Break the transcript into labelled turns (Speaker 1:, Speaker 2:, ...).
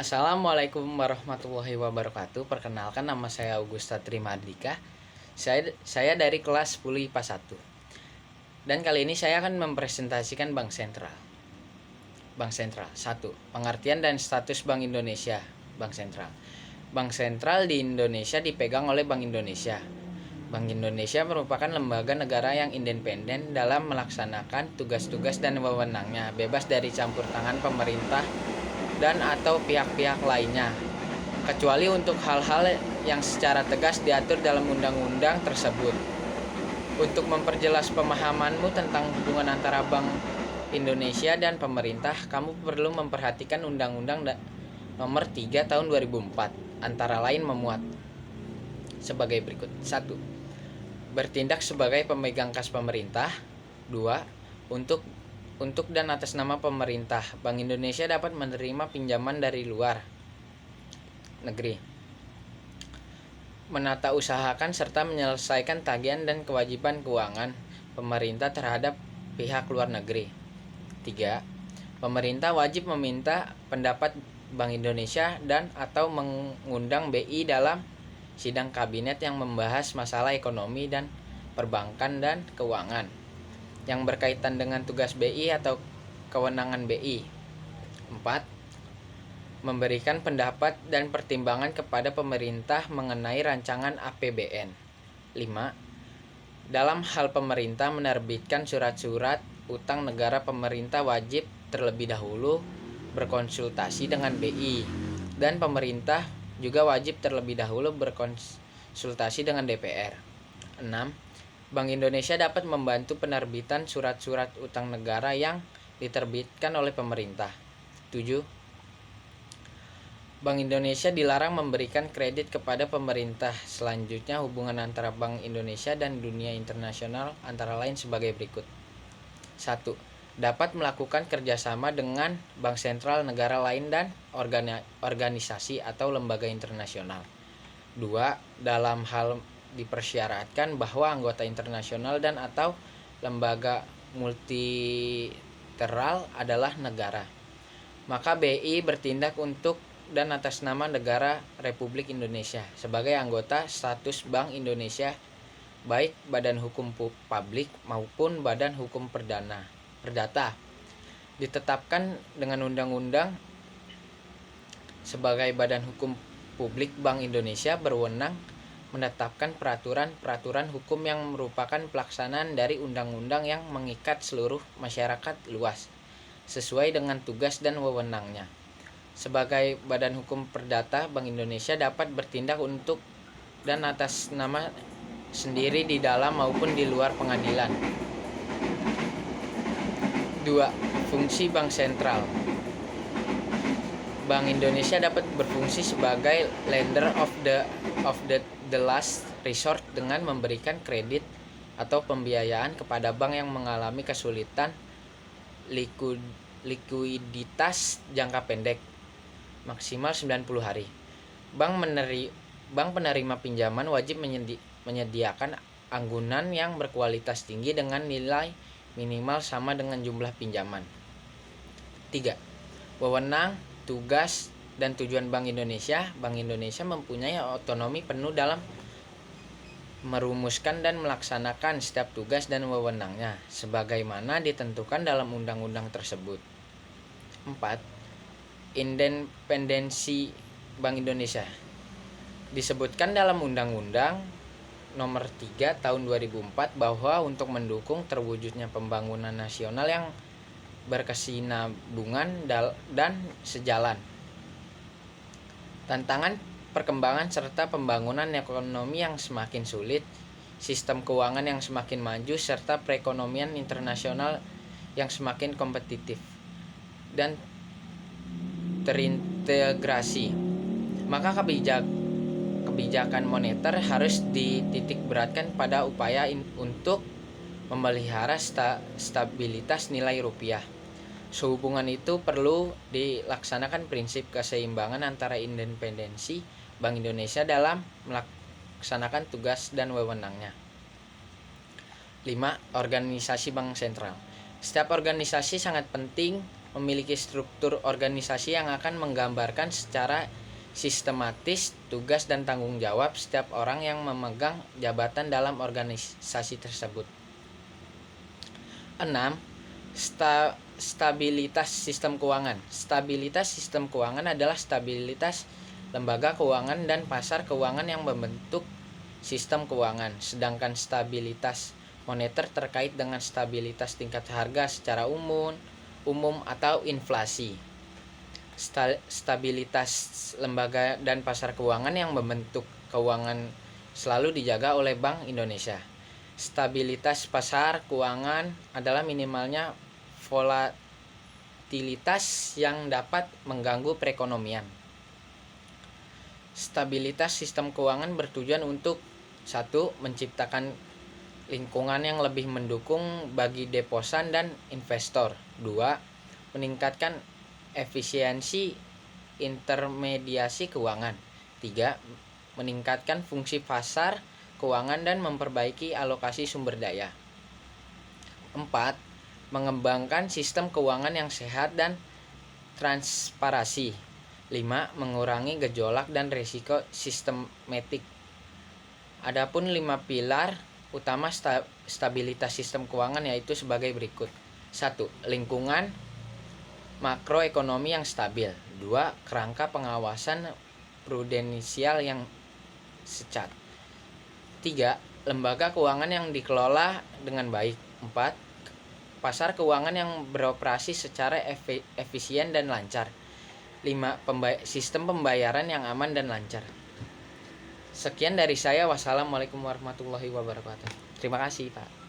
Speaker 1: Assalamualaikum warahmatullahi wabarakatuh. Perkenalkan, nama saya Augusta Trimardika. Saya dari kelas 10 IPA 1. Dan kali ini saya akan mempresentasikan Bank Sentral. Bank Sentral 1. Pengertian dan status Bank Indonesia. Bank Sentral. Bank Sentral di Indonesia dipegang oleh Bank Indonesia. Bank Indonesia merupakan lembaga negara yang independen dalam melaksanakan tugas-tugas dan wewenangnya, bebas dari campur tangan pemerintah dan atau pihak-pihak lainnya, kecuali untuk hal-hal yang secara tegas diatur dalam undang-undang tersebut. Untuk memperjelas pemahamanmu tentang hubungan antara Bank Indonesia dan pemerintah, kamu perlu memperhatikan Undang-Undang Nomor 3 Tahun 2004, antara lain memuat sebagai berikut. 1. Bertindak sebagai pemegang kas pemerintah. 2. Untuk dan atas nama pemerintah, Bank Indonesia dapat menerima pinjaman dari luar negeri, menata usahakan serta menyelesaikan tagihan dan kewajiban keuangan pemerintah terhadap pihak luar negeri. 3. Pemerintah wajib meminta pendapat Bank Indonesia dan atau mengundang BI dalam sidang kabinet yang membahas masalah ekonomi dan perbankan dan keuangan yang berkaitan dengan tugas BI atau kewenangan BI. 4. Memberikan pendapat dan pertimbangan kepada pemerintah mengenai rancangan APBN. 5. Dalam hal pemerintah menerbitkan surat-surat utang negara, pemerintah wajib terlebih dahulu berkonsultasi dengan BI, dan pemerintah juga wajib terlebih dahulu berkonsultasi dengan DPR. 6. Bank Indonesia dapat membantu penerbitan surat-surat utang negara yang diterbitkan oleh pemerintah. 7. Bank Indonesia dilarang memberikan kredit kepada pemerintah. Selanjutnya, hubungan antara Bank Indonesia dan dunia internasional antara lain sebagai berikut. 1. Dapat melakukan kerjasama dengan bank sentral negara lain dan organisasi atau lembaga internasional. 2. Dalam hal dipersyaratkan bahwa anggota internasional dan atau lembaga multilateral adalah negara, maka BI bertindak untuk dan atas nama negara Republik Indonesia sebagai anggota status Bank Indonesia, baik badan hukum publik maupun badan hukum perdata, ditetapkan dengan undang-undang sebagai badan hukum publik. Bank Indonesia berwenang menetapkan peraturan-peraturan hukum yang merupakan pelaksanaan dari undang-undang yang mengikat seluruh masyarakat luas sesuai dengan tugas dan wewenangnya. Sebagai badan hukum perdata, Bank Indonesia dapat bertindak untuk dan atas nama sendiri di dalam maupun di luar pengadilan. 2. Fungsi Bank Sentral. Bank Indonesia dapat berfungsi sebagai lender of the last resort dengan memberikan kredit atau pembiayaan kepada bank yang mengalami kesulitan likuiditas jangka pendek maksimal 90 hari. Bank penerima pinjaman wajib menyediakan anggunan yang berkualitas tinggi dengan nilai minimal sama dengan jumlah pinjaman. 3. Wewenang, tugas, dan tujuan Bank Indonesia. Bank Indonesia mempunyai otonomi penuh dalam merumuskan dan melaksanakan setiap tugas dan wewenangnya sebagaimana ditentukan dalam undang-undang tersebut. 4. Independensi Bank Indonesia. Disebutkan dalam Undang-Undang Nomor 3 Tahun 2004 bahwa untuk mendukung terwujudnya pembangunan nasional yang berkesinambungan dan sejalan tantangan perkembangan serta pembangunan ekonomi yang semakin sulit, sistem keuangan yang semakin maju, serta perekonomian internasional yang semakin kompetitif dan terintegrasi, maka kebijakan moneter harus dititikberatkan pada upaya untuk memelihara stabilitas nilai rupiah. Sehubungan itu perlu dilaksanakan prinsip keseimbangan antara independensi Bank Indonesia dalam melaksanakan tugas dan wewenangnya. 5. Organisasi Bank Sentral. Setiap organisasi sangat penting memiliki struktur organisasi yang akan menggambarkan secara sistematis tugas dan tanggung jawab setiap orang yang memegang jabatan dalam organisasi tersebut. 6. Stabilitas sistem keuangan. Stabilitas sistem keuangan adalah stabilitas lembaga keuangan dan pasar keuangan yang membentuk sistem keuangan, sedangkan stabilitas moneter terkait dengan stabilitas tingkat harga secara umum atau inflasi. Stabilitas lembaga dan pasar keuangan yang membentuk keuangan selalu dijaga oleh Bank Indonesia. Stabilitas pasar keuangan adalah minimalnya volatilitas yang dapat mengganggu perekonomian. Stabilitas sistem keuangan bertujuan untuk 1. Menciptakan lingkungan yang lebih mendukung bagi deposan dan investor. 2. Meningkatkan efisiensi intermediasi keuangan. 3. Meningkatkan fungsi pasar keuangan dan memperbaiki alokasi sumber daya. 4. Mengembangkan sistem keuangan yang sehat dan transparansi. 5. Mengurangi gejolak dan risiko sistematik. Adapun 5 pilar utama stabilitas sistem keuangan yaitu sebagai berikut. 1. Lingkungan makroekonomi yang stabil. 2. Kerangka pengawasan prudensial yang secat. 3. Lembaga keuangan yang dikelola dengan baik. 4. Pasar keuangan yang beroperasi secara efisien dan lancar. 5. Sistem pembayaran yang aman dan lancar. Sekian dari saya. Wassalamualaikum warahmatullahi wabarakatuh. Terima kasih, Pak.